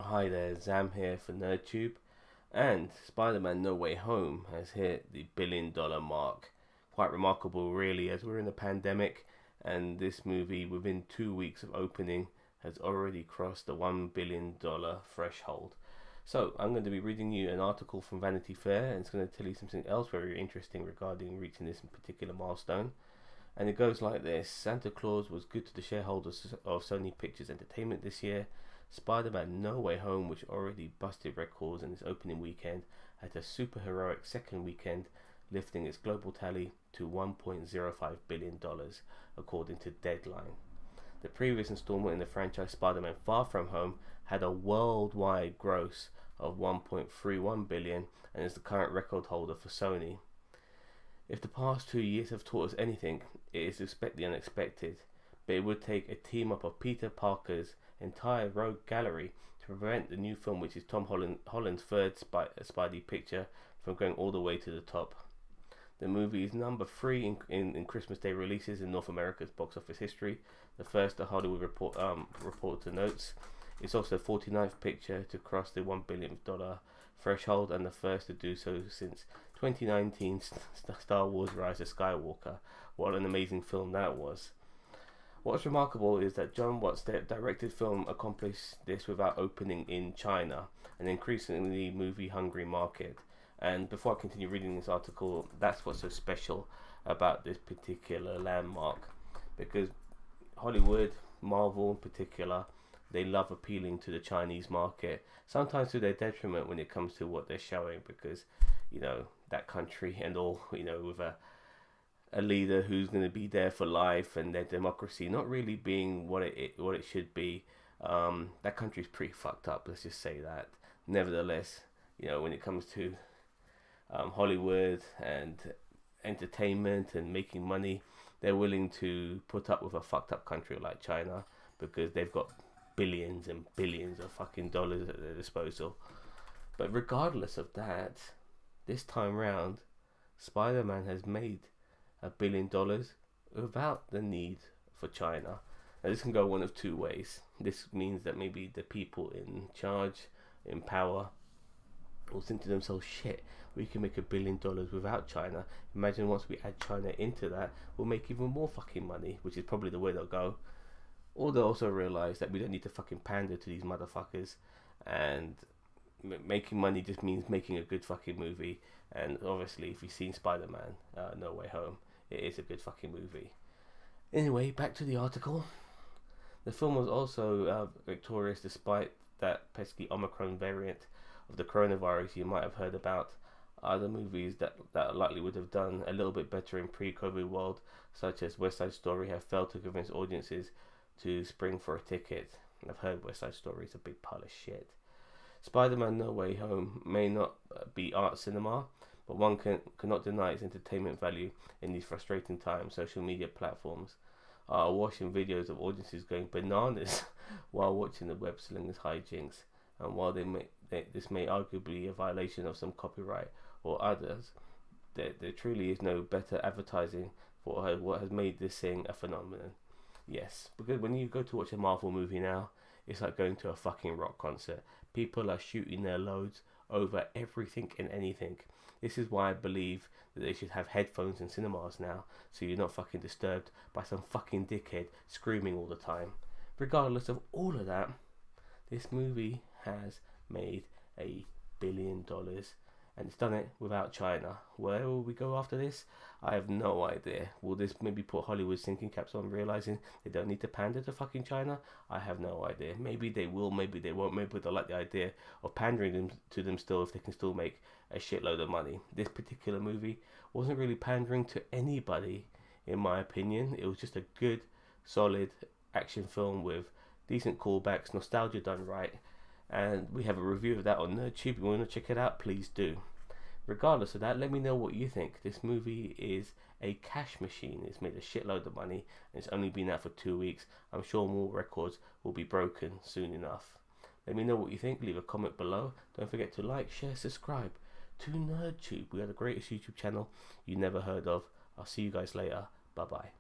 Hi there, Zam here for NerdTube, and Spider-Man No Way Home has hit the $1 billion mark. Quite remarkable, really, as we're in a pandemic, and this movie, within 2 weeks of opening, has already crossed the $1 billion threshold. So, I'm going to be reading you an article from Vanity Fair, and it's going to tell you something else very interesting regarding reaching this particular milestone. And it goes like this: Santa Claus was good to the shareholders of Sony Pictures Entertainment this year. Spider-Man No Way Home, which already busted records in its opening weekend, had a superheroic second weekend, lifting its global tally to $1.05 billion, according to Deadline. The previous installment in the franchise, Spider-Man Far From Home, had a worldwide gross of $1.31 billion and is the current record holder for Sony. If the past 2 years have taught us anything, it is to expect the unexpected, but it would take a team up of Peter Parker's entire rogue gallery to prevent the new film, which is Tom Holland's third Spidey picture, from going all the way to the top. The movie is number 3 in Christmas Day releases in North America's box office history, the first the Hollywood Reporter notes. It's also the 49th picture to cross the $1 billion threshold and the first to do so since 2019's Star Wars Rise of Skywalker. What an amazing film that was. What's remarkable is that John Watts' directed film accomplished this without opening in China, an increasingly movie-hungry market. And before I continue reading this article, that's what's so special about this particular landmark, because Hollywood, Marvel in particular, they love appealing to the Chinese market, sometimes to their detriment when it comes to what they're showing, because, you know, that country and all, you know, with a leader who's going to be there for life and their democracy not really being what it should be. That country's pretty fucked up, let's just say that. Nevertheless, you know, when it comes to Hollywood and entertainment and making money, they're willing to put up with a fucked up country like China because they've got billions and billions of fucking dollars at their disposal. But regardless of that, this time round, Spider-Man has made $1 billion without the need for China. Now, this can go one of two ways. This means that maybe the people in charge, in power, will think to themselves, shit, we can make $1 billion without China. Imagine once we add China into that, we'll make even more fucking money, which is probably the way they'll go. Or they'll also realize that we don't need to fucking pander to these motherfuckers, and making money just means making a good fucking movie. And obviously, if you've seen Spider-Man No Way Home, it is a good fucking movie. Anyway, back to the article. The film was also victorious despite that pesky Omicron variant of the coronavirus you might have heard about. Other movies that likely would have done a little bit better in pre-COVID world, such as West Side Story, have failed to convince audiences to spring for a ticket. I've heard West Side Story is a big pile of shit. Spider-Man No Way Home may not be art cinema, but one cannot deny its entertainment value in these frustrating times. Social media platforms are awash in videos of audiences going bananas while watching the web slingers hijinks. And while this may arguably be a violation of some copyright or others, there truly is no better advertising for what has made this thing a phenomenon. Yes, because when you go to watch a Marvel movie now, it's like going to a fucking rock concert. People are shooting their loads over everything and anything. This is why I believe that they should have headphones in cinemas now, so you're not fucking disturbed by some fucking dickhead screaming all the time. Regardless of all of that, this movie has made $1 billion, and it's done it without China. Where will we go after this? I have no idea. Will this maybe put Hollywood thinking caps on, realizing they don't need to pander to fucking China? I have no idea. Maybe they will, maybe they won't. Maybe they'll like the idea of pandering to them still, if they can still make a shitload of money. This particular movie wasn't really pandering to anybody, in my opinion. It was just a good, solid action film with decent callbacks, nostalgia done right, and we have a review of that on NerdTube. If you want to check it out, please do. Regardless of that, let me know what you think. This movie is a cash machine. It's made a shitload of money, and it's only been out for 2 weeks. I'm sure more records will be broken soon enough. Let me know what you think. Leave a comment below. Don't forget to like, share, subscribe to NerdTube. We are the greatest YouTube channel you never heard of. I'll see you guys later. Bye bye.